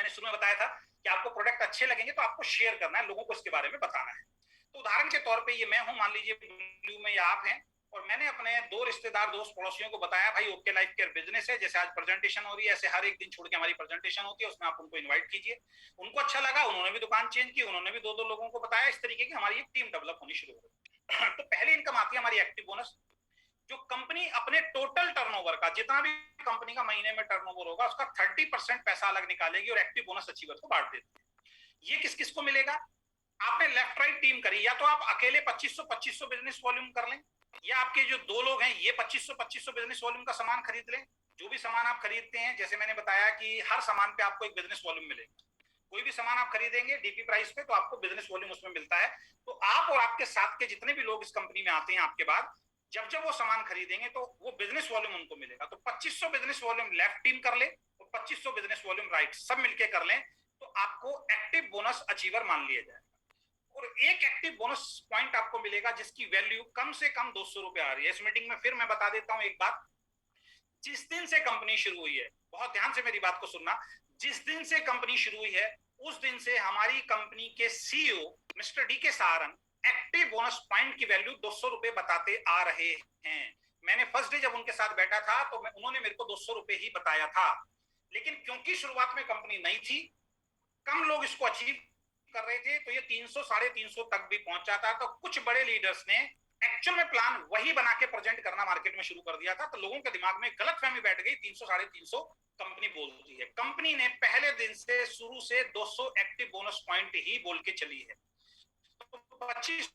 मैंने शुरू में बताया था कि आपको प्रोडक्ट अच्छे लगेंगे तो आपको शेयर करना है, लोगों को इसके बारे में बताना है। तो उदाहरण के तौर पे ये मैं हूं, मान लीजिए ब्लू में या आप हैं, और मैंने अपने दो रिश्तेदार दोस्त पड़ोसियों को बताया भाई ओके लाइफ केयर बिजनेस है, जैसे आज प्रेजेंटेशन हो रही है ऐसे हर एक दिन छोड़ के हमारी प्रेजेंटेशन होती है, उसमें आप उनको इन्वाइट कीजिए। उनको अच्छा लगा, उन्होंने भी दुकान चेंज की, उन्होंने भी दो दो लोगों को बताया, इस तरीके की हमारी एक टीम डेवलप होनी शुरू हो गई। तो पहली इनकम आती है हमारी एक्टिव बोनस, जो कंपनी अपने टोटल टर्नओवर का, जितना भी कंपनी का महीने में टर्नओवर होगा उसका 30% पैसा अलग निकालेगी और एक्टिव बोनस अचीवर को बांट देती है। ये किस किस को मिलेगा? आपने लेफ्ट राइट टीम करी, या तो आप अकेले 2500 बिजनेस वॉल्यूम कर लें, या आपके जो दो लोग हैं ये 2500 बिजनेस वॉल्यूम का सामान खरीद लें। जो भी सामान आप खरीदते हैं, जैसे मैंने बताया कि हर सामान पे आपको एक बिजनेस वॉल्यूम मिलेगा, कोई भी सामान आप खरीदेंगे डीपी प्राइस पे तो आपको बिजनेस वॉल्यूम उसमें मिलता है। तो आप और आपके साथ के जितने भी लोग इस कंपनी में आते हैं आपके बाद, जब जब वो सामान खरीदेंगे तो वो बिजनेस वॉल्यूम उनको मिलेगा। तो 2500 बिजनेस वॉल्यूम लेफ्ट टीम कर ले और 2500 बिजनेस वॉल्यूम राइट, सब मिलके कर लें तो आपको एक्टिव बोनस अचीवर मान लिया जाएगा। और एक एक्टिव बोनस पॉइंट आपको मिलेगा जिसकी वैल्यू कम से कम 200 रुपए आ रही है। इस मीटिंग में फिर मैं बता देता हूं एक बात, जिस दिन से कंपनी शुरू हुई है, बहुत ध्यान से मेरी बात को सुनना, जिस दिन से कंपनी शुरू हुई है उस दिन से हमारी कंपनी के सीईओ मिस्टर डी के सहारन एक्टिव बोनस पॉइंट की वैल्यू 200 रुपए बताते आ रहे हैं। मैंने फर्स्ट डे जब उनके साथ बैठा था तो उन्होंने मेरे को 200 रुपए ही बताया था, लेकिन क्योंकि शुरुआत में कंपनी नई थी, कम लोग इसको अचीव कर रहे थे, तो ये 300 350 तक भी पहुंच जाता। तो कुछ बड़े लीडर्स ने एक्चुअल में प्लान वही बना के प्रेजेंट करना मार्केट में शुरू कर दिया था, तो लोगों के दिमाग में गलतफहमी बैठ गई, 300 350 कंपनी बोलती है। कंपनी ने पहले दिन से शुरू से 200 एक्टिव बोनस पॉइंट ही बोल के चली है। तो 25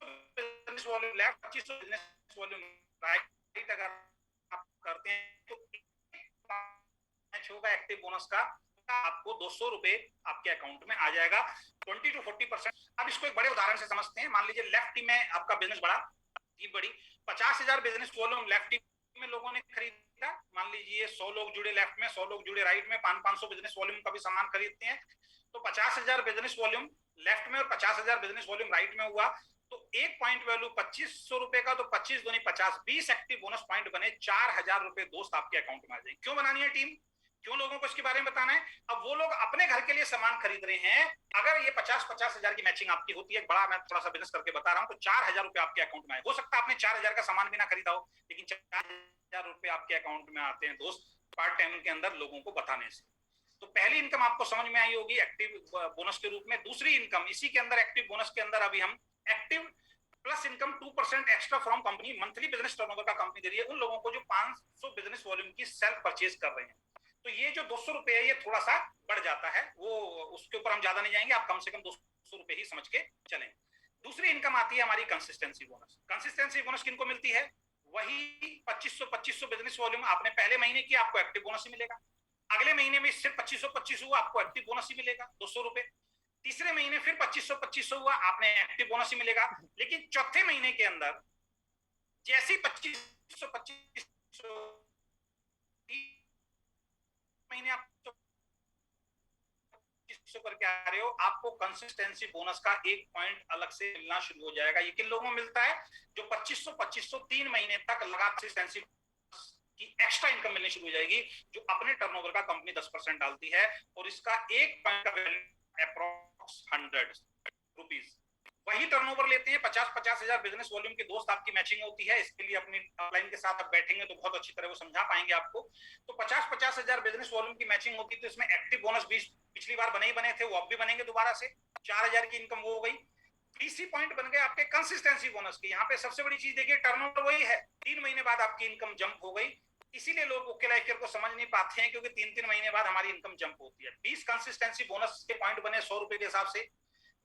business volume left, 2500 business volume right अगर आप करते हैं तो मैच होगा एक्टिव बोनस का, आपको 200 रुपए आपके अकाउंट में आ जाएगा, 20 to 40%। अब इसको एक बड़े उदाहरण से समझते हैं। मान लीजिए लेफ्ट टीम में आपका बिजनेस बड़ी 50,000 बिजनेस वॉल्यूम लेफ्ट टीम में लोगों ने खरीदा। मान लीजिए 100 लोग जुड़े लेफ्ट में, 100 लोग जुड़े राइट में, 500 बिजनेस वॉल्यूम का भी सामान खरीदते हैं। तो 50,000 बिजनेस वॉल्यूम लेफ्ट में और 50,000 बिजनेस वॉल्यूम राइट में हुआ, तो एक पॉइंट वैल्यू 2500 रुपए का, तो 25 दूनी 50, 20 एक्टिव बोनस पॉइंट बने, 4,000 रुपए दोस्त आपके अकाउंट में आ जाएंगे। क्यों बनानी है टीम, क्यों लोगों को इसके बारे में बताना है? अब वो लोग अपने घर के लिए सामान खरीद रहे हैं, अगर ये 50-50 हजार की मैचिंग आपकी होती है, बड़ा मैं थोड़ा सा बिजनेस करके बता रहा हूं, तो 4,000 रुपए आपके अकाउंट में आए। हो सकता है आपने 4,000 का सामान भी ना खरीदा हो, लेकिन 4,000 रुपए आपके अकाउंट में आते हैं दोस्त पार्ट टाइम के अंदर लोगों को बताने से। तो पहली इनकम आपको समझ में आई होगी एक्टिव बोनस के रूप में। दूसरी इनकम इसी के अंदर एक्टिव बोनस के अंदर, अभी हम active plus income 2% extra from company, monthly business turnover का कंपनी दे रही है उन लोगों को जो 500 बिजनेस वॉल्यूम की सेल्फ परचेज कर रहे हैं। तो ये जो 200 रुपए है ये थोड़ा सा बढ़ जाता है, वो उसके ऊपर हम ज्यादा नहीं जाएंगे, आप कम से कम 200 रुपए ही समझ के चलें। दूसरी इनकम आती है हमारी कंसिस्टेंसी बोनस। कंसिस्टेंसी बोनस किनको मिलती है? वही 2500 बिजनेस वॉल्यूम आपने पहले महीने की, आपको एक्टिव बोनस ही मिलेगा। अगले महीने में सिर्फ 2500 हुआ, आपको एक्टिव बोनस ही मिलेगा 200 रुपए। तीसरे महीने फिर 2500 हुआ, आपने एक्टिव बोनस ही मिलेगा। लेकिन चौथे महीने के अंदर जैसे 2500 महीने आप करके आ रहे हो, आपको कंसिस्टेंसी बोनस का एक पॉइंट अलग से मिलना शुरू हो जाएगा। ये किन लोगों को मिलता है? जो 2500 3 महीने तक लगातार कंसिस्टेंसी की एक्स्ट्रा इनकम मिलनी शुरू हो जाएगी, जो अपने टर्नओवर का कंपनी 10% डालती है, और इसका एक पॉइंट का वैल्यू अप्रॉक्स 100 रुपीज। वही टर्नओवर लेते हैं 50-50 हजार बिजनेस वॉल्यूम के दोस्त, आपकी मैचिंग होती है। इसके लिए अपनी ऑनलाइन के साथ आप बैठेंगे तो बहुत अच्छी तरह वो समझा पाएंगे आपको। तो 50-50 हजार बिजनेस वॉल्यूम की मैचिंग होती है, तो इसमें एक्टिव बोनस भी पिछली बार बने ही बने थे, वो अब भी बनेंगे दोबारा से। 4,000 की इनकम वो हो गई। तीसरी पॉइंट बन गए आपके कंसिस्टेंसी बोनस की। यहाँ पे सबसे बड़ी चीज देखिए, टर्नओवर वही है, 3 महीने बाद आपकी इनकम जंप हो गई। इसीलिए लोग ओके लाइफ केयर को समझ नहीं पाते हैं, क्योंकि 3-3 महीने बाद हमारी इनकम जंप होती है। 20 कंसिस्टेंसी बोनस के पॉइंट बने 100 रुपए के हिसाब से,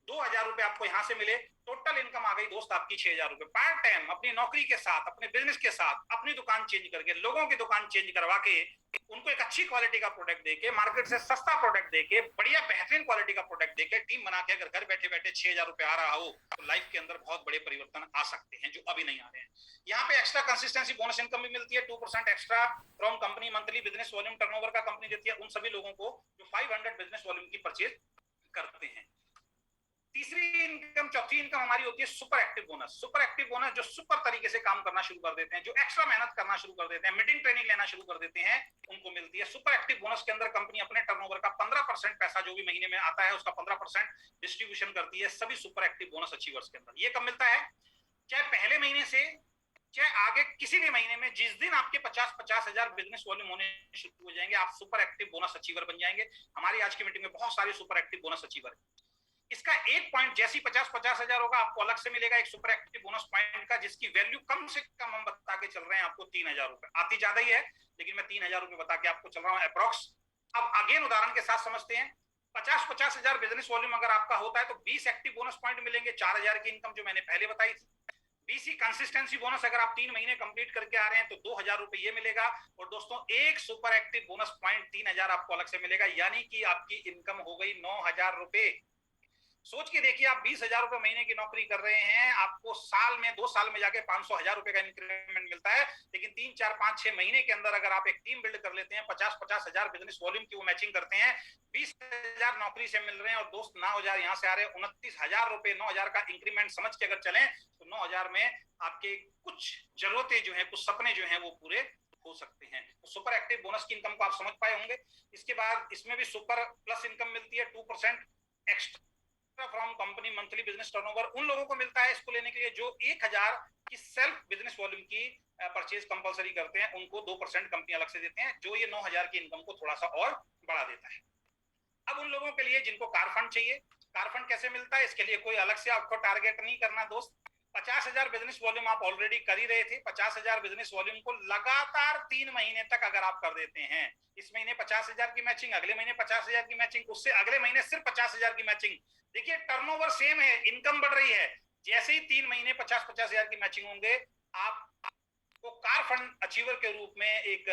2,000 रुपए आपको यहां से मिले, टोटल इनकम आ गई दोस्त आपकी 6,000 रुपए। पार्ट टाइम अपनी नौकरी के साथ, अपने बिजनेस के साथ, अपनी दुकान चेंज करके, लोगों की दुकान चेंज करवा के, उनको एक अच्छी क्वालिटी का प्रोडक्ट देके, मार्केट से सस्ता प्रोडक्ट देके, बढ़िया बेहतरीन क्वालिटी का प्रोडक्ट देके, टीम बना के अगर घर बैठे बैठे 6,000 रुपए आ रहा हो, तो लाइफ के अंदर बहुत बड़े परिवर्तन आ सकते हैं, जो अभी नहीं आ रहे हैं। यहाँ पे एक्स्ट्रा कंसिस्टेंसी बोनस इनकम भी मिलती है, 2% extra from company, monthly business volume turnover का कंपनी देती है उन सभी लोगों को जो 500 बिजनेस वॉल्यूम की परचेज करते हैं। तीसरी इनकम, चौथी इनकम हमारी होती है super active bonus. Super active bonus जो सुपर तरीके से काम करना शुरू कर देते हैं, जो एक्स्ट्रा मेहनत करना शुरू कर देते हैं, मीटिंग ट्रेनिंग लेना शुरू कर देते हैं, उनको मिलती है। सुपर एक्टिव बोनस के अंदर कंपनी अपने टर्नओवर का 15% पैसा जो भी महीने में आता है उसका 15% डिस्ट्रीब्यूशन करती है सभी सुपर एक्टिव बोनस अचीवर्स के अंदर। ये कब मिलता है? चाहे पहले महीने से, चाहे आगे किसी भी महीने में, जिस दिन आपके 50-50 हजार बिजनेस वॉल्यूम होने शुरू हो जाएंगे, आप सुपर एक्टिव बोनस अचीवर बन जाएंगे। हमारी आज की मीटिंग में बहुत सारे सुपर एक्टिव बोनस अचीवर है। इसका एक पॉइंट जैसी 50-50 हजार होगा आपको अलग से मिलेगा एक सुपर एक्टिव बोनस पॉइंट का, जिसकी वैल्यू कम से कम हम बता के चल रहे हैं आपको 3000 रुपए। आती ज्यादा ही है लेकिन मैं 3000 रुपए बता के आपको चल रहा हूँ अप्रोक्स। अब अगेन उदाहरण के साथ समझते हैं। 50-50 हजार बिजनेस वॉल्यूम अगर आपका होता है तो 20 एक्टिव बोनस पॉइंट मिलेंगे, 4000 की इनकम जो मैंने पहले बताई थी। 20 कंसिस्टेंसी बोनस अगर आप 3 महीने कंप्लीट करके आ रहे हैं तो 2000 रुपए ये मिलेगा। और दोस्तों एक सुपर एक्टिव बोनस पॉइंट 3000 आपको अलग से मिलेगा, यानी कि आपकी इनकम हो गई 9000 रुपए। सोच के देखिए, आप 20,000 रुपए महीने की नौकरी कर रहे हैं, आपको साल में 2 साल में जाके 500,000 रुपए का इंक्रीमेंट मिलता है। लेकिन 3, 4, 5, 6 महीने के अंदर अगर आप एक टीम बिल्ड कर लेते हैं, 50-50 हजार बिजनेस वॉल्यूम की वो मैचिंग करते हैं, 20,000 नौकरी से मिल रहे हैं और दोस्त 9,000 यहाँ से आ रहे हैं, 29,000 रुपए 9,000 का इंक्रीमेंट समझ के अगर चलें तो 9,000 में आपके कुछ जरूरतें जो है, कुछ सपने जो है वो पूरे हो सकते हैं। तो सुपर एक्टिव बोनस की इनकम को आप समझ पाए होंगे। इसके बाद इसमें भी सुपर प्लस इनकम मिलती है 2% extra from company monthly business turnover. उन लोगों को मिलता है इसको लेने के लिए जो 1000 की सेल्फ बिजनेस वॉल्यूम की परचेज कंपलसरी करते हैं, उनको 2% कंपनी अलग से देते हैं, जो ये 9000 की इनकम को थोड़ा सा और बढ़ा देता है। अब उन लोगों के लिए जिनको कार फंड चाहिए, कार फंड कैसे मिलता है? इसके लिए कोई अलग से आपको टारगेट नहीं करना दोस्त। 50,000 बिजनेस वॉल्यूम आप ऑलरेडी कर ही रहे थे। 50,000 बिजनेस वॉल्यूम को लगातार 3 महीने तक अगर आप कर देते हैं, इस महीने 50,000 की मैचिंग, अगले महीने 50,000 की मैचिंग, उससे अगले महीने सिर्फ 50,000 की मैचिंग। देखिए टर्नओवर सेम है, इनकम बढ़ रही है। जैसे ही 3 महीने 50-50 हजार की मैचिंग होंगे, आप को कार फंड अचीवर के रूप में एक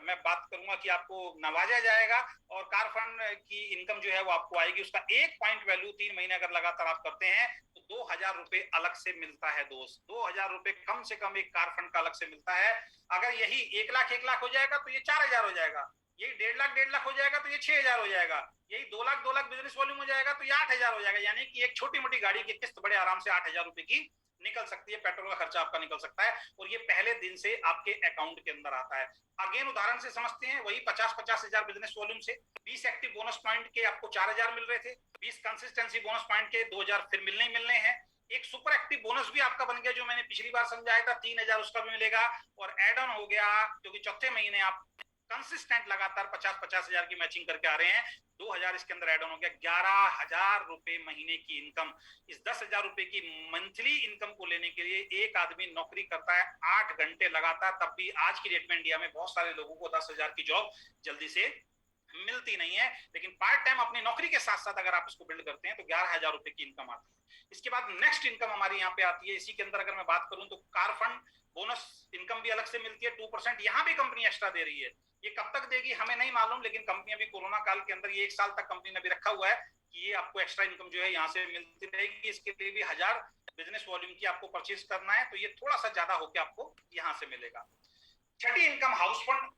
मैं बात करूंगा कि आपको नवाजा जाएगा और कार फंड की इनकम जो है वो आपको आएगी। उसका एक पॉइंट वैल्यू 3 महीने अगर लगातार आप करते हैं तो 2,000 रुपए अलग से मिलता है दोस्त। 2,000 रुपए कम से कम एक कार फंड का अलग से मिलता है। अगर यही 1,00,000 हो जाएगा तो ये 4,000 हो जाएगा, यही 1,50,000 हो जाएगा तो ये 6,000 हो जाएगा, यही 2,00,000 बिजनेस वॉल्यूम हो जाएगा तो ये 8,000 हो जाएगा। यानी कि एक छोटी मोटी गाड़ी की किस्त बड़े आराम से 8,000 रुपए की निकल सकती है, पेट्रोल का खर्चा आपका निकल सकता है और ये पहले दिन से आपके अकाउंट के अंदर आता है। अगेन उदाहरण से समझते हैं, वही 50-50 हजार बिजनेस वॉल्यूम से 20 एक्टिव बोनस पॉइंट के आपको 4,000 मिल रहे थे, 20 कंसिस्टेंसी बोनस पॉइंट के 2,000 फिर मिलने ही मिलने हैं। एक सुपर एक्टिव बोनस भी आपका बन गया जो मैंने पिछली बार समझाया था, 3,000 उसका भी मिलेगा। और एड ऑन हो गया क्योंकि चौथे महीने आप कंसिस्टेंट लगातार 50-50 हजार की मैचिंग करके आ रहे हैं, 2,000 इसके अंदर एड ऑन हो गया। 11,000 रुपए महीने की इनकम। इस 10,000 रुपए की मंथली इनकम को लेने के लिए एक आदमी नौकरी करता है 8 घंटे लगातार, तब भी आज की डेट में इंडिया में बहुत सारे लोगों को 10,000 की जॉब जल्दी से मिलती नहीं है। लेकिन पार्ट टाइम अपनी नौकरी के साथ साथ अगर आप इसको बिल्ड करते हैं तो 11,000 रुपए की इनकम आती है। इसके बाद नेक्स्ट इनकम हमारी यहाँ पे आती है। इसी के अंदर अगर मैं बात करूं तो कार फंड बोनस इनकम भी अलग से मिलती है 2%। यहाँ भी कंपनी एक्स्ट्रा दे रही है। ये कब तक देगी हमें नहीं मालूम, लेकिन कंपनी अभी कोरोना काल के अंदर ये 1 साल तक कंपनी ने भी रखा हुआ है कि ये आपको एक्स्ट्रा इनकम जो है यहाँ से मिलती रहेगी। इसके लिए भी 1000 बिजनेस वॉल्यूम की आपको परचेज करना है तो ये थोड़ा सा ज्यादा होकर आपको यहाँ से मिलेगा। छठी इनकम हाउस फंड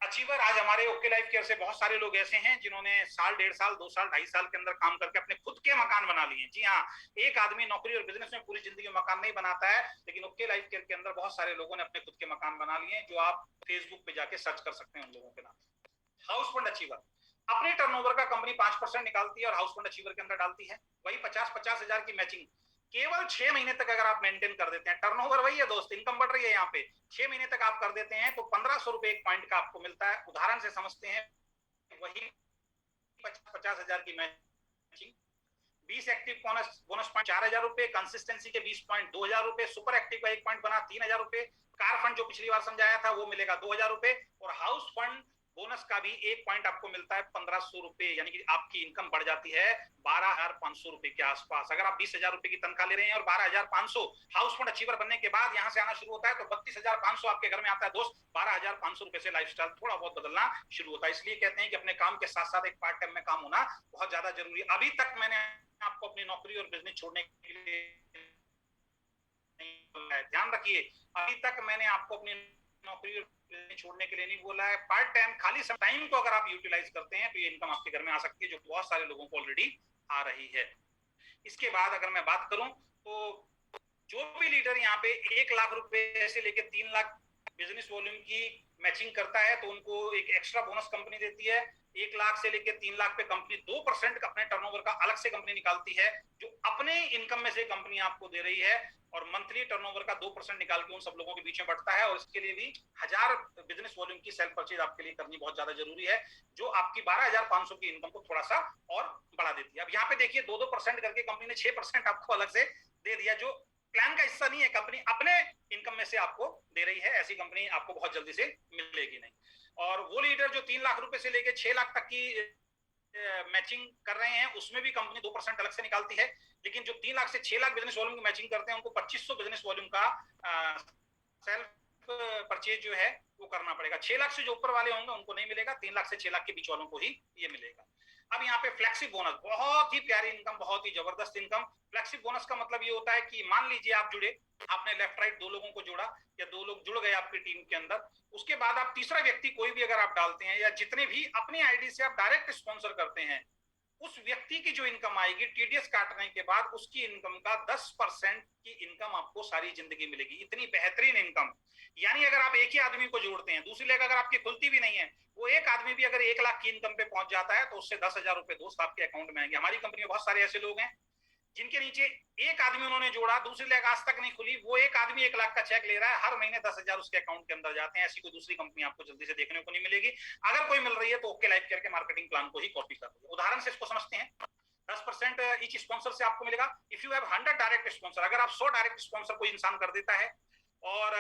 अचीवर। आज हमारे ओके लाइफ केयर से बहुत सारे लोग ऐसे हैं जिन्होंने साल, 1.5 साल, 2 साल, 2.5 साल के अंदर काम करके अपने खुद के मकान बना लिए। जी हाँ, एक आदमी नौकरी और बिजनेस में पूरी जिंदगी में मकान नहीं बनाता है, लेकिन ओके लाइफ केयर के अंदर बहुत सारे लोगों ने अपने खुद के मकान बना लिए, जो आप फेसबुक पे जाके सर्च कर सकते हैं उन लोगों के नाम। हाउस फंड अचीवर अपने टर्नओवर का कंपनी 5% निकालती है और हाउस फंड अचीवर के अंदर डालती है। वही 50-50 हजार की मैचिंग केवल 6 महीने तक अगर आप मेंटेन कर देते हैं, टर्नओवर वही है दोस्त, इनकम बढ़ रही है यहाँ पे, 6 महीने तक आप कर देते हैं तो 1,500 रुपए एक पॉइंट का आपको मिलता है। उदाहरण से समझते हैं, वही 50 हजार की मैचिंग, 20 एक्टिव बोनस पॉइंट 4,000 रुपए, कंसिस्टेंसी के 20 पॉइंट 2,000 रुपए, सुपर एक्टिव का एक पॉइंट बना 3,000 रुपए, कार फंड जो पिछली बार समझाया था वो मिलेगा 2,000 रुपए और हाउस फंड बोनस का भी एक पॉइंट आपको मिलता है 1,500 रुपए। यानी कि आपकी इनकम बढ़ जाती है 12,500 रुपए के आसपास। अगर आप 20,000 रुपए की तनख्वाह ले रहे हैं और 12,500 हाउस फंड अचीवर बनने के बाद यहाँ से आना शुरू होता है तो 32,500 आपके घर में आता है दोस्त। 12,500 रुपए से लाइफस्टाइल थोड़ा बहुत बदलना शुरू होता है। इसलिए कहते हैं कि अपने काम के साथ साथ एक पार्ट टाइम में काम होना बहुत ज्यादा जरूरी है। अभी तक मैंने आपको अपनी नौकरी और बिजनेस छोड़ने के लिए ध्यान रखिए, अभी तक मैंने आपको अपनी नौकरी छोड़ने के लिए नहीं बोला है। पार्ट टाइम खाली टाइम को अगर आप यूटिलाइज करते हैं तो ये इनकम आपके घर में आ सकती है, जो बहुत सारे लोगों को ऑलरेडी आ रही है। इसके बाद अगर मैं बात करूं तो जो भी लीडर यहाँ पे 1 लाख रुपए से लेकर 3 लाख बिजनेस वॉल्यूम की मैचिंग करता है तो उनको एक एक्स्ट्रा बोनस कंपनी देती है। 1 लाख से लेकर 3 लाख पे कंपनी 2% अपने टर्नओवर का अलग से कंपनी निकालती है, जो अपने इनकम में से कंपनी आपको दे रही है, और मंथली टर्नओवर का 2% निकाल के उन सब लोगों के बीच में बढ़ता है। और इसके लिए भी 1000 बिजनेस वॉल्यूम की सेल्फ परचेज आपके लिए करनी बहुत ज्यादा जरूरी है, जो आपकी 12,500 की इनकम को थोड़ा सा और बढ़ा देती है। अब यहाँ पे देखिए 2% करके कंपनी ने 6% आपको अलग से दे दिया, जो प्लान का हिस्सा नहीं है, कंपनी अपने इनकम में से आपको दे रही है। ऐसी कंपनी आपको बहुत जल्दी से मिलेगी नहीं। और वो लीडर जो 3 लाख रुपए से लेकर 6 लाख तक की मैचिंग कर रहे हैं, उसमें भी कंपनी 2% अलग से निकालती है। लेकिन जो 3 लाख से 6 लाख बिजनेस वॉल्यूम की मैचिंग करते हैं, उनको 2500 बिजनेस वॉल्यूम का सेल्फ परचेज जो है वो करना पड़ेगा। 6 लाख से जो ऊपर वाले होंगे उनको नहीं मिलेगा, 3 लाख से 6 लाख के बीच वालों को ही ये मिलेगा। अब यहाँ पे फ्लेक्सिब बोनस, बहुत ही प्यारी इनकम, बहुत ही जबरदस्त इनकम। फ्लेक्सिब बोनस का मतलब ये होता है कि मान लीजिए आप जुड़े, आपने लेफ्ट राइट 2 लोगों को जोड़ा, या 2 लोग जुड़ गए आपकी टीम के अंदर, उसके बाद आप तीसरा व्यक्ति कोई भी अगर आप डालते हैं, या जितने भी अपनी आईडी से आप डायरेक्ट स्पॉन्सर करते हैं, उस व्यक्ति की जो इनकम आएगी टीडीएस काटने के बाद, उसकी इनकम का 10% की इनकम आपको सारी जिंदगी मिलेगी। इतनी बेहतरीन इनकम। यानी अगर आप एक ही आदमी को जोड़ते हैं, दूसरी लेग अगर आपकी खुलती भी नहीं है, वो एक आदमी भी अगर 1 लाख की इनकम पे पहुंच जाता है तो उससे 10,000 रुपए दोस्त आपके अकाउंट में आएंगे। हमारी कंपनी में बहुत सारे ऐसे लोग हैं जिनके नीचे एक आदमी उन्होंने जोड़ा, दूसरी लेग आज तक नहीं खुली, वो एक आदमी 1 लाख का चेक ले रहा है, हर महीने 10,000 उसके अकाउंट के अंदर जाते हैं। ऐसी कोई दूसरी कंपनी आपको जल्दी से देखने को नहीं मिलेगी। अगर कोई मिल रही है तो ओके लाइफ केयर के मार्केटिंग प्लान को ही कॉपी कर रही है। उदाहरण से इसको समझते हैं। 10% ईच स्पॉन्सर से आपको मिलेगा। If you have 100 direct sponsor, अगर आप 100 डायरेक्ट स्पॉन्सर कोई इंसान कर देता है और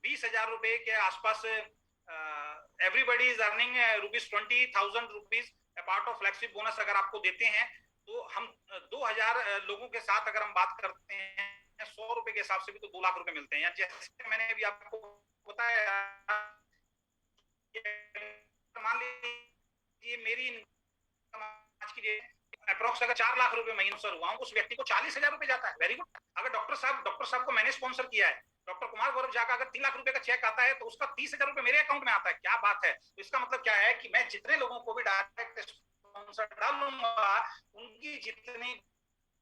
20,000 रुपए के आसपास, everybody is earning ₹20,000 part of फ्लेक्सिब bonus अगर आपको देते हैं, तो हम 2,000 लोगों के साथ अगर हम बात करते हैं, 100 रुपए के हिसाब से भी तो 2 लाख रुपए मिलते हैं। जैसे मैंने अभी आपको बताया, मान लीजिए मेरी आज की डेट अप्रोक्स अगर 4 लाख रुपए महीने से हुआ हूं, उस व्यक्ति को 40,000 रुपए जाता है। Very good. अगर डॉक्टर साहब को मैंने स्पॉन्सर किया है, डॉक्टर कुमार गौरव झा का अगर 3 लाख रुपए का चेक आता है तो उसका 30,000 रुपए मेरे अकाउंट में आता है। क्या बात है। तो इसका मतलब क्या है कि मैं जितने लोगों को भी डायरेक्ट स्पॉन्सर डालूंगा, उनकी जितनी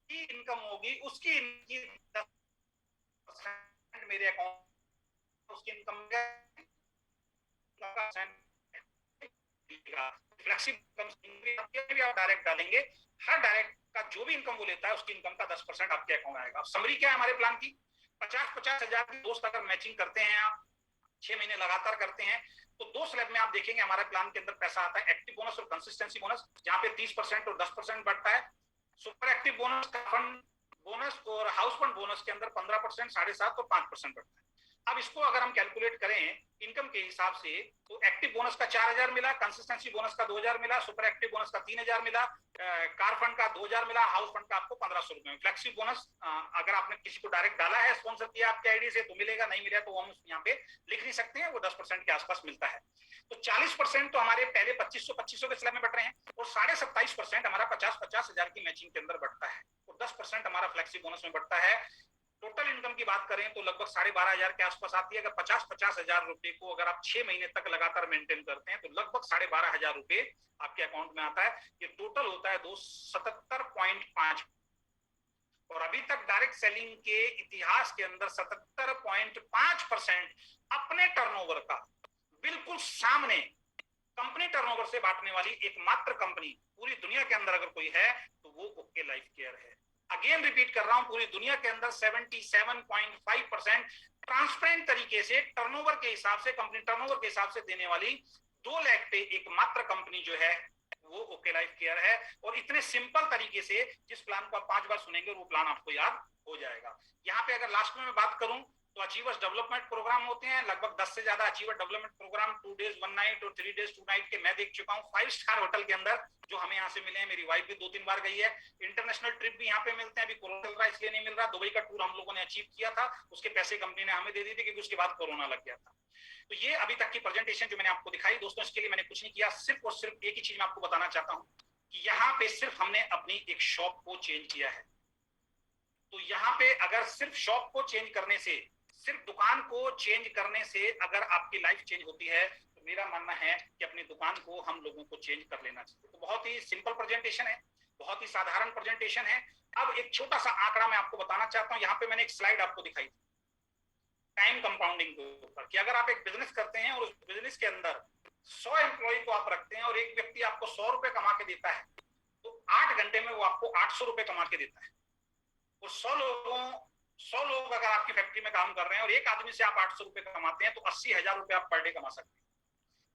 भी इनकम होगी उसकी 10% मेरे अकाउंट, उसकी इनकम फ्लेक्सिबल आप डायरेक्ट डालेंगे, हर डायरेक्ट का जो भी इनकम वो लेता है उसकी इनकम का 10% आपके अकाउंट आएगा। समरी क्या है हमारे प्लान की? 50-50 हजार की दोस्त अगर मैचिंग करते हैं, आप 6 महीने लगातार करते हैं, तो 2 स्लैब में आप देखेंगे हमारे प्लान के अंदर पैसा आता है। एक्टिव बोनस और कंसिस्टेंसी बोनस, जहां पे 30% और 10% बढ़ता है। सुपर एक्टिव बोनस का फंड बोनस और हाउस फंड बोनस के अंदर 15%, 7.5% और 5% बढ़ता है। अब इसको अगर हम कैलकुलेट करें इनकम के हिसाब से, तो एक्टिव बोनस का 4,000 मिला, कंसिस्टेंसी बोनस का 2,000 मिला, सुपर एक्टिव बोनस का 3,000 मिला, कार फंड का 2,000 मिला, हाउस फंड का आपको 1,500 रुपए में। फ्लेक्सिब बोनस अगर आपने किसी को डायरेक्ट डाला है, स्पॉन्सर किया आपके आईडी से, तो मिलेगा, नहीं मिला तो हम यहाँ पे लिख नहीं सकते हैं, वो 10% के आसपास मिलता है। तो 40% तो हमारे पहले 2500 के स्लैब में बढ़ रहे हैं, और 27.5% हमारा 50-50 हजार की मैचिंग के अंदर बढ़ता है, और 10% हमारा फ्लेक्सिब बोनस में बढ़ता है। टोटल इनकम की बात करें तो लगभग 12,500 के आसपास आती है। अगर 50-50 हजार रुपए को अगर आप 6 महीने तक लगातार मेंटेन करते हैं, तो लगभग 12,500 रुपए आपके अकाउंट में आता है। ये टोटल होता है 277.5, और अभी तक डायरेक्ट सेलिंग के इतिहास के अंदर 77.5% अपने टर्नओवर का बिल्कुल सामने कंपनी टर्नओवर से बांटने वाली एकमात्र कंपनी पूरी दुनिया के अंदर अगर कोई है तो वो ओके लाइफ केयर है। अगेन रिपीट कर रहा हूं, पूरी दुनिया के अंदर 77.5% ट्रांसपेरेंट तरीके से टर्नओवर के हिसाब से, कंपनी टर्नओवर के हिसाब से देने वाली 2 लाख पे एकमात्र कंपनी जो है वो ओके लाइफ केयर है। और इतने सिंपल तरीके से जिस प्लान को आप 5 बार सुनेंगे वो प्लान आपको याद हो जाएगा। यहाँ पे अगर लास्ट में मैं बात करूं तो अचीवर्स डेवलपमेंट प्रोग्राम होते हैं, लगभग 10 से ज्यादा achiever development programme 2 days 1 night और 3 days 2 night के मैं देख चुका हूँ 5 स्टार होटल के अंदर, जो हमें यहाँ से मिले हैं। मेरी वाइफ भी 2-3 बार गई है। इंटरनेशनल ट्रिप भी यहाँ पे मिलते हैं। अभी कोरोना चल रहा है इसलिए नहीं मिल रहा। दुबई का टूर हम लोगों ने अचीव किया था, उसके पैसे कंपनी ने हमें दे दिए थे क्योंकि उसके बाद कोरोना लग गया था। तो ये अभी तक की प्रेजेंटेशन जो मैंने आपको दिखाई दोस्तों, इसके लिए मैंने कुछ नहीं किया, सिर्फ और सिर्फ एक ही चीज मैं आपको बताना चाहता हूँ कि यहाँ पे सिर्फ हमने अपनी एक शॉप को चेंज किया है। तो यहाँ पे अगर सिर्फ शॉप को चेंज करने से, सिर्फ दुकान को चेंज करने से अगर आपकी लाइफ चेंज होती है, तो मेरा मानना है कि अपनी दुकान को हम लोगों को चेंज कर लेना चाहिए। तो बहुत ही सिंपल प्रेजेंटेशन है, बहुत ही साधारण प्रेजेंटेशन है, अब एक छोटा सा आंकड़ा मैं आपको बताना चाहता हूं, यहाँ पे मैंने एक स्लाइड आपको दिखाई थी टाइम कंपाउंडिंग के ऊपर, कि अगर आप एक बिजनेस करते हैं और उस बिजनेस के अंदर 100 एम्प्लॉय को आप रखते हैं और एक व्यक्ति आपको 100 रुपए कमा के देता है, तो 8 घंटे में वो आपको 800 रुपए कमा के देता है। और 100 लोग अगर आपकी फैक्ट्री में काम कर रहे हैं और एक आदमी से आप 800 रुपए कमाते हैं, तो 80,000 रुपए आप पर डे कमा सकते हैं।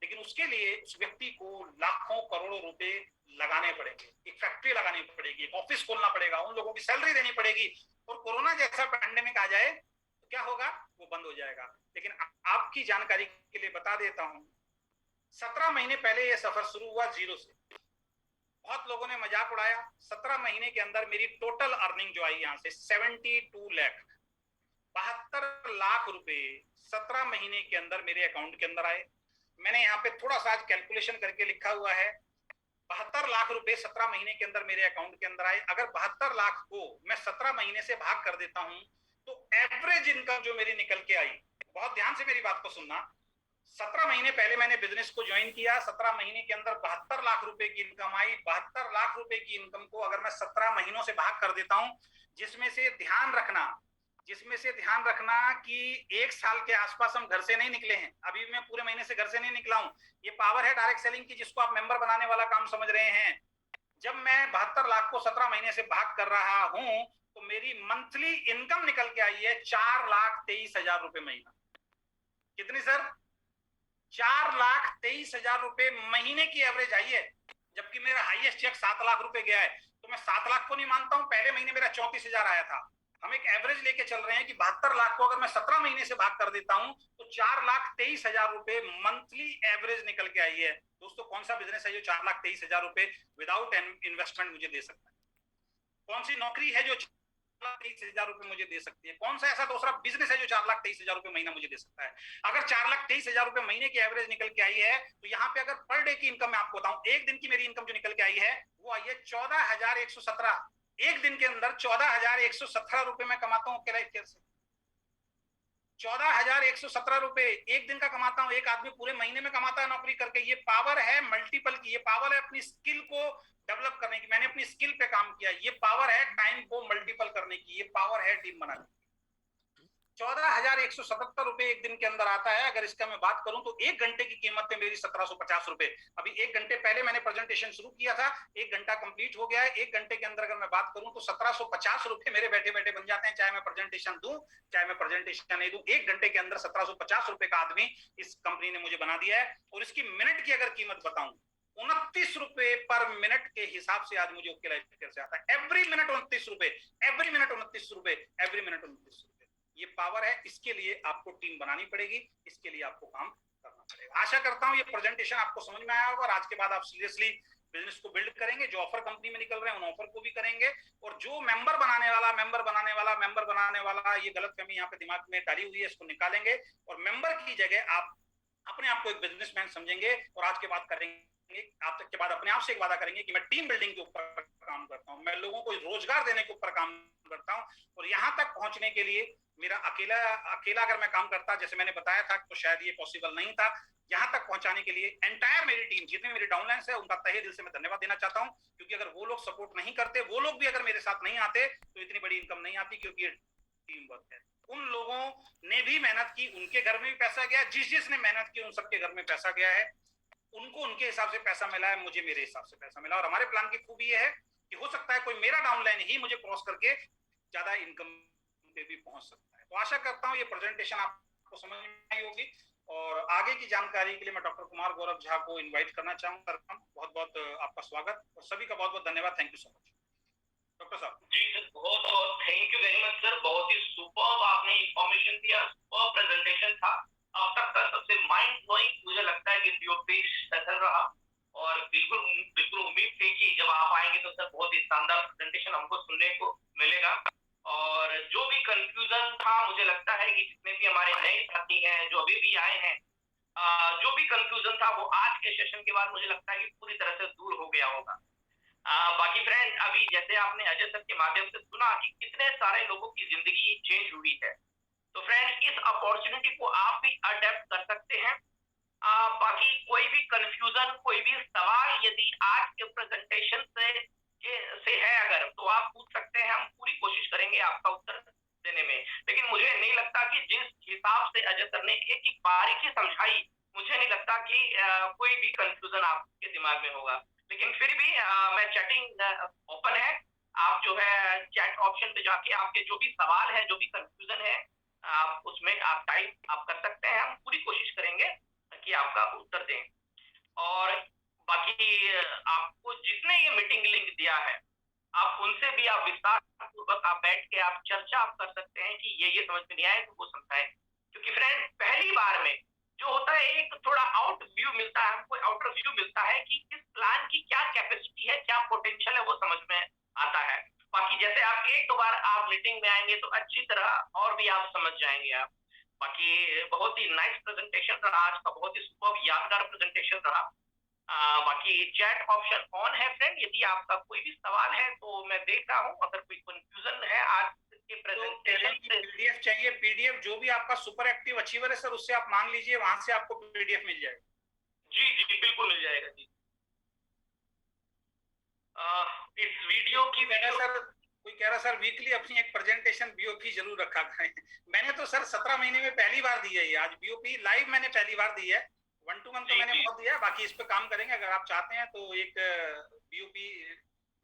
लेकिन उसके लिए उस व्यक्ति को लाखों करोड़ों रुपए लगाने पड़ेंगे, एक फैक्ट्री लगानी पड़ेगी, एक ऑफिस खोलना पड़ेगा, उन लोगों की सैलरी देनी पड़ेगी। और कोरोना जैसा पैंडेमिक आ जाए तो क्या होगा, वो बंद हो जाएगा। लेकिन आपकी जानकारी के लिए बता देता हूं, 17 महीने पहले ये सफर शुरू हुआ जीरो से। बहुत लोगों ने मजाक उड़ाया, 17 महीने के अंदर मेरी टोटल अर्निंग जो आई यहां से 72 लाख, 72 लाख रुपए 17 महीने के अंदर मेरे अकाउंट के अंदर आए। मैंने यहाँ पे थोड़ा सा आज कैलकुलेशन करके लिखा हुआ है, 72 लाख रुपए 17 महीने के अंदर मेरे अकाउंट के अंदर आए। अगर 72 लाख को मैं 17 महीने से भाग कर देता हूं, तो एवरेज इनकम जो मेरी निकल के आई, बहुत ध्यान से मेरी बात को सुनना, 17 महीने पहले मैंने बिजनेस को ज्वाइन किया, 17 महीने के अंदर 72 लाख रुपए की इनकम आई। 72 लाख रुपए की इनकम को अगर मैं 17 महीनों से भाग कर देता हूं, जिसमें से ध्यान रखना कि एक साल के आसपास हम घर से नहीं निकले हैं, अभी मैं पूरे महीने से घर से नहीं निकला हूं। ये पावर है डायरेक्ट सेलिंग की, जिसको आप मेंबर बनाने वाला काम समझ रहे हैं। जब मैं 72 लाख को 17 महीने से भाग कर रहा हूं, तो मेरी मंथली इनकम निकल के आई है 4,23,000 रुपए महीना। कितनी सर? 4,23,000 रुपए महीने की एवरेज आई है, जबकि मेरा हाईएस्ट चेक 7 लाख रुपए गया है। तो मैं 7 लाख को नहीं मानता हूं, पहले महीने मेरा 34,000 आया था। हम एक एवरेज लेके चल रहे हैं कि 72 लाख को अगर मैं 17 महीने से भाग कर देता हूं, तो 4,23,000 रुपए मंथली एवरेज निकल के आई है। दोस्तों, कौन सा बिजनेस है जो 4,23,000 रुपए विदाउट इन्वेस्टमेंट मुझे दे सकता है? कौन सी नौकरी है जो 4,23,000 रुपए मुझे दे सकती है? कौन सा ऐसा दूसरा बिजनेस है जो 4,23,000 रुपए महीना मुझे दे सकता है? अगर 4,23,000 रुपए महीने की एवरेज निकल के आई है, तो यहाँ पे अगर पर डे की इनकम मैं आपको बताऊं, एक दिन की मेरी इनकम जो निकल के आई है वो आई है 14,117। एक दिन के अंदर 14,117 रुपए मैं कमाता हूँ किराए केयर से। 14,117 रुपए एक दिन का कमाता हूं, एक आदमी पूरे महीने में कमाता है नौकरी करके। ये पावर है मल्टीपल की, ये पावर है अपनी स्किल को डेवलप करने की। मैंने अपनी स्किल पे काम किया, ये पावर है टाइम को मल्टीपल करने की, ये पावर है टीम बनाने की। 14,177 रुपए एक दिन के अंदर आता है। अगर इसका मैं बात करूं तो एक घंटे की कीमत है मेरी 1,750 रुपए। अभी एक घंटे पहले मैंने प्रेजेंटेशन शुरू किया था, एक घंटा कंप्लीट हो गया है। एक घंटे के अंदर अगर मैं बात करूं तो 1,750 रुपए मेरे बैठे बैठे बन जाते हैं, चाहे मैं प्रेजेंटेशन दूं चाहे मैं प्रेजेंटेशन नहीं दूं। एक घंटे के अंदर 1,750 रुपए का आदमी इस कंपनी ने मुझे बना दिया है। और इसकी मिनट की अगर कीमत बताऊं, 29 रुपए पर मिनट के हिसाब से आज मुझे ओके लाइफ केयर से आता है। एवरी मिनट 29 रुपए, एवरी मिनट 29 रुपए, एवरी मिनट 29 रुपए। ये पावर है, इसके लिए आपको टीम बनानी पड़ेगी, इसके लिए आपको काम करना पड़ेगा। आशा करता हूं ये प्रेजेंटेशन आपको समझ में आया होगा और आज के बाद आप सीरियसली बिजनेस को बिल्ड करेंगे। जो ऑफर कंपनी में निकल रहे हैं उन ऑफर को भी करेंगे, और जो मेंबर बनाने वाला ये गलतफहमी यहाँ पे दिमाग में डाली हुई है, इसको निकालेंगे और मेंबर की जगह आप अपने आप को एक बिजनेसमैन समझेंगे। और आज के बाद करेंगे, आप तक के बाद अपने आप से एक वादा करेंगे कि मैं टीम बिल्डिंग के ऊपर काम करता हूं, मैं लोगों को रोजगार देने के ऊपर काम करता हूं। और यहां तक पहुंचने के लिए मेरा अकेला अगर मैं काम करता, जैसे मैंने बताया था, तो शायद ये पॉसिबल नहीं था। यहां तक पहुंचाने के लिए एंटायर मेरी टीम, जितने मेरे डाउनलाइंस है, उनका तहे दिल से मैं धन्यवाद देना चाहता हूं। क्योंकि अगर वो लोग सपोर्ट नहीं करते, वो लोग भी अगर मेरे साथ नहीं आते, तो इतनी बड़ी इनकम नहीं आती, क्योंकि ये टीम वर्क है। उन लोगों ने भी मेहनत की, उनके घर में भी पैसा गया, जिसने मेहनत की उन सबके घर में पैसा गया है। उनको उनके हिसाब से पैसा मिला है, मुझे मेरे हिसाब से पैसा मिला। और हमारे प्लान की खूबी यह है कि हो सकता है कोई मेरा डाउनलाइन ही मुझे क्रॉस करके ज्यादा इनकम पे भी पहुंच सकता है। तो आशा करता हूं ये प्रेजेंटेशन आपको समझ में आई होगी। और आगे की जानकारी के लिए मैं डॉक्टर कुमार गौरव झा को इनवाइट करना चाहूंगा। बहुत बहुत आपका स्वागत और सभी का बहुत बहुत धन्यवाद। Thank you so much doctor साहब। जी सर, बहुत बहुत thank you very much sir. बहुत ही सुपर्ब आपने इंफॉर्मेशन दिया, सुपर्ब प्रेजेंटेशन था। अब तक का सबसे माइंड ब्लोइंग मुझे लगता है कि पीओपी सेशन रहा। और बिल्कुल उम्मीद थी कि जब आप आएंगे तो सर बहुत ही शानदार प्रेजेंटेशन हमको सुनने को मिलेगा। और जो भी कंफ्यूजन था, मुझे लगता है कि जितने भी हमारे नए साथी हैं जो अभी भी आए हैं, जो भी कंफ्यूजन था वो आज के सेशन के बाद मुझे लगता है कि पूरी तरह से दूर हो गया होगा। बाकी फ्रेंड, अभी जैसे आपने अजय सर के माध्यम से सुना कि कितने सारे लोगों की जिंदगी चेंज हुई है, तो फ्रेंड इस अपॉर्चुनिटी को आप भी अडेप्ट कर सकते हैं। बाकी कोई भी कंफ्यूजन, कोई भी सवाल यदि आज के प्रेजेंटेशन से है अगर, तो आप पूछ सकते हैं लगेंगे आपका उत्तर देने में, लेकिन मुझे नहीं लगता कि जिस हिसाब से अजय सर ने एक एक बारीकी समझाई, मुझे नहीं लगता कि कोई भी कंफ्यूजन आपके दिमाग में होगा। लेकिन फिर भी मैं चैटिंग ओपन है, आप जो है चैट ऑप्शन पे जाके आपके जो भी सवाल है, जो भी कंफ्यूजन है, आप उसमें आप टाइप आप कर सकते हैं। हम पूरी कोशिश करेंगे कि आपका उत्तर दें। और बाकी आपको जिसने ये मीटिंग लिंक दिया है, आप उनसे भी आप विस्तार पूर्वक आप बैठ के आप चर्चा आप कर सकते हैं कि ये समझ में नहीं आया तो वो समझाएं। क्योंकि फ्रेंड पहली बार में जो होता है एक थोड़ा आउट व्यू मिलता है, हमको आउटर व्यू मिलता है कि इस प्लान की क्या कैपेसिटी है, क्या पोटेंशियल है, वो समझ में आता है। बाकी जैसे आप एक दो बार आप मीटिंग में आएंगे तो अच्छी तरह और भी आप समझ जाएंगे आप। बाकी बहुत ही नाइस प्रेजेंटेशन रहा आज का, बहुत ही सुपर यादगार प्रेजेंटेशन रहा। बाकी चैट ऑप्शन ऑन है फ्रेंड, यदि आपका कोई भी सवाल है तो मैं देख रहा हूँ, अगर कोई कंफ्यूजन है आज के प्रेजेंटेशन से। पीडीएफ चाहिए, पीडीएफ जो भी आपका सुपर एक्टिव अचीवर है सर उससे आप मांग लीजिए, वहां से आपको पीडीएफ मिल जाएगा। जी जी बिल्कुल मिल जाएगा जी। इस वीडियो की सर कोई कह रहा सर वीकली अपनी एक प्रेजेंटेशन बीओपी जरूर रखा करें। मैंने तो सर 17 महीने में पहली बार दी है ये, आज बीओपी लाइव मैंने पहली बार दी है। 1 to 1 तो मैंने बहुत दिया है, बाकी इस पे काम करेंगे। अगर आप चाहते हैं तो एक बीओपी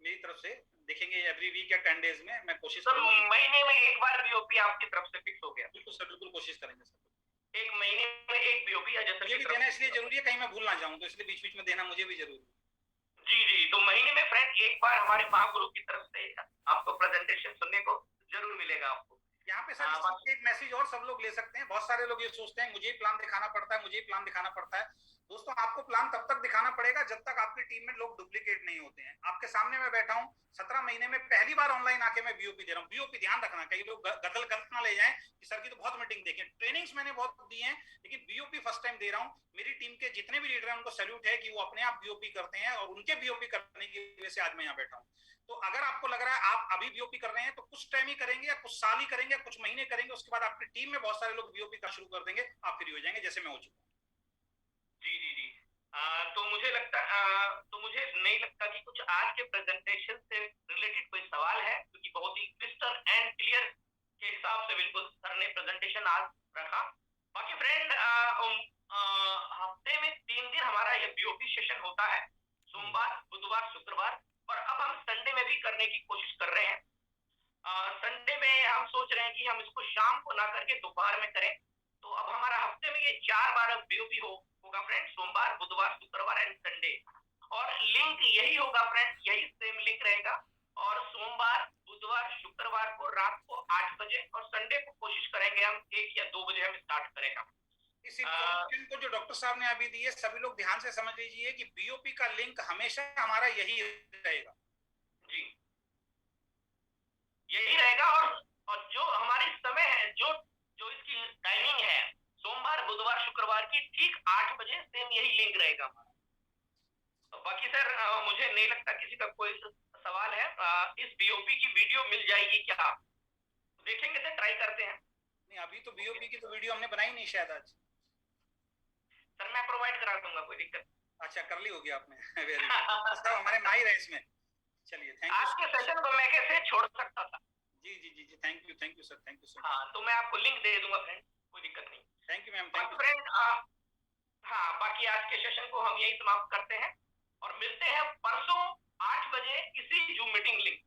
मेरी तरफ से देखेंगे एवरी वीक या 10 डेज में, मैं कोशिश करूंगा। महीने में एक बार बीओपी आपकी तरफ से फिक्स हो गया? बिल्कुल सर, बिल्कुल कोशिश करेंगे सर। एक महीने में एक बीओपी है जैसे मुझे भी देना इसलिए जरूरी है, कहीं मैं भूल ना जाऊं, तो इसलिए बीच बीच में देना मुझे भी जरूरी है। जी जी, तो महीने में फ्रेंड एक बार हमारे महागुरु की तरफ से आपको प्रेजेंटेशन सुनने को जरूर मिलेगा आपको। यहाँ पे सर एक मैसेज और सब लोग ले सकते हैं। बहुत सारे लोग ये सोचते हैं मुझे ही प्लान दिखाना पड़ता है, मुझे ही प्लान दिखाना पड़ता है। दोस्तों आपको प्लान तब तक दिखाना पड़ेगा जब तक आपकी टीम में लोग डुप्लीकेट नहीं होते हैं। आपके सामने मैं बैठा हूँ, 17 महीने में पहली बार ऑनलाइन आके मैं बीओपी दे रहा हूँ। बीओपी ध्यान रखना, कई लोग गलत ना ले जाएं कि सर की तो बहुत मीटिंग देखें, ट्रेनिंग्स मैंने बहुत दी हैं, लेकिन बीओपी फर्स्ट टाइम दे रहा हूँ। मेरी टीम के जितने भी लीडर हैं उनको सैल्यूट है कि वो अपने आप बीओपी करते हैं, और उनके बीओपी करने की वजह से आज मैं यहाँ बैठा हूँ। तो अगर आपको लग रहा है आप अभी बीओपी कर रहे हैं तो कुछ टाइम ही करेंगे या कुछ साल ही करेंगे या कुछ महीने करेंगे, उसके बाद आपकी टीम में बहुत सारे लोग बीओपी का शुरू कर देंगे, आप फ्री हो जाएंगे जैसे मैं हो चुका हूँ। जी जी जी। तो मुझे नहीं लगता कि कुछ आज के प्रेजेंटेशन से रिलेटेड कोई सवाल है, क्योंकि बहुत ही क्रिस्टल एंड क्लियर के हिसाब से बिल्कुल सर ने प्रेजेंटेशन आज रखा। बाकी फ्रेंड हफ्ते में 3 दिन हमारा ये बीओपी सेशन होता है, सोमवार, बुधवार, शुक्रवार, और अब हम संडे में भी करने की कोशिश कर रहे हैं। संडे में हम सोच रहे हैं कि हम इसको शाम को ना करके दोपहर में करें। तो अब हमारा हफ्ते में ये 4 बार बीओपी होगा फ्रेंड, सोमवार, बुधवार, शुक्रवार एंड संडे। और लिंक यही होगा फ्रेंड, यही सेम लिंक रहेगा। और सोमवार, बुधवार, शुक्रवार को रात को 8 बजे, और संडे को कोशिश करेंगे हम 1 या 2 बजे हम स्टार्ट करें। हम इस इन्फॉर्मेशन को जो डॉक्टर साहब ने अभी दी है, सभी लोग ध्यान से समझ लीजिए कि बीओपी का लिंक हमेशा हमारा यही रहेगा। जी यही रहेगा। और जो हमारी समय है, जो इसकी टाइमिंग है, सोमवार, बुधवार, शुक्रवार की ठीक 8 बजे सेम यही लिंक रहेगा हमारा। तो बाकी सर मुझे नहीं लगता किसी का कोई सवाल है। इस बीओपी की वीडियो मिल जाएगी क्या? देखेंगे सर, ट्राई करते हैं। नहीं, अभी तो बीओपी की तो वीडियो हमने बनाई नहीं शायद आज। सर मैं प्रोवाइड करा दूंगा, कोई दिक्कत। अच्छा, कर ली होगी आपने। वेरी गुड, सब हमारे माहिर है इसमें। चलिए, थैंक यू। आज के सेशन को मैं कैसे छोड़ सकता था? जी जी जी जी, thank you sir, thank you sir. हाँ, तो मैं आपको लिंक दे दूंगा फ्रेंड, कोई दिक्कत नहीं। Thank you ma'am, thank you friend. हाँ, बाकी आज के सेशन को हम यही समाप्त करते हैं और मिलते हैं परसों 8 बजे इसी जूम मीटिंग लिंक।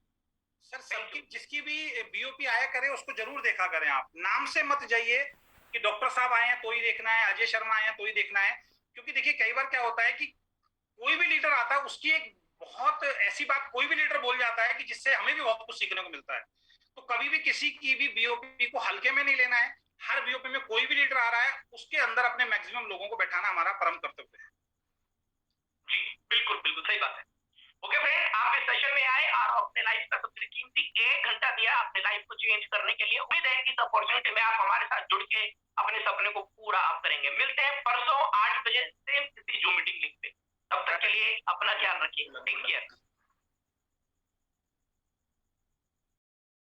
सर सबकी जिसकी भी बीओपी आया करे उसको जरूर देखा करें। आप नाम से मत जाइए कि डॉक्टर साहब आए हैं तो ही देखना है, अजय शर्मा आए हैं तो ही देखना है। क्योंकि देखिए कई बार क्या होता है कि कोई भी लीडर आता है, उसकी एक बहुत ऐसी बात कोई भी लीडर बोल जाता है कि जिससे हमें भी बहुत कुछ सीखने को मिलता है। तो कभी भी किसी की भी बीओपी को हल्के में नहीं लेना है। हर बीओपी में कोई भी लीडर आ रहा है, उसके अंदर अपने मैक्सिमम लोगों को बैठाना हमारा परम कर्तव्य है। जी बिल्कुल बिल्कुल सही बात है। ओके फ्रेंड, आप इस सेशन में आए और अपने लाइफ का सबसे कीमती 1 घंटा दिया अपने लाइफ को चेंज करने के लिए। उम्मीद है कि इस अपॉर्चुनिटी में आप हमारे साथ जुड़ के अपने सपने को पूरा आप करेंगे। मिलते हैं परसों 8 बजे सेम इसी जूम मीटिंग लिंक पे। तब तक के लिए अपना ख्याल रखिए। Take care.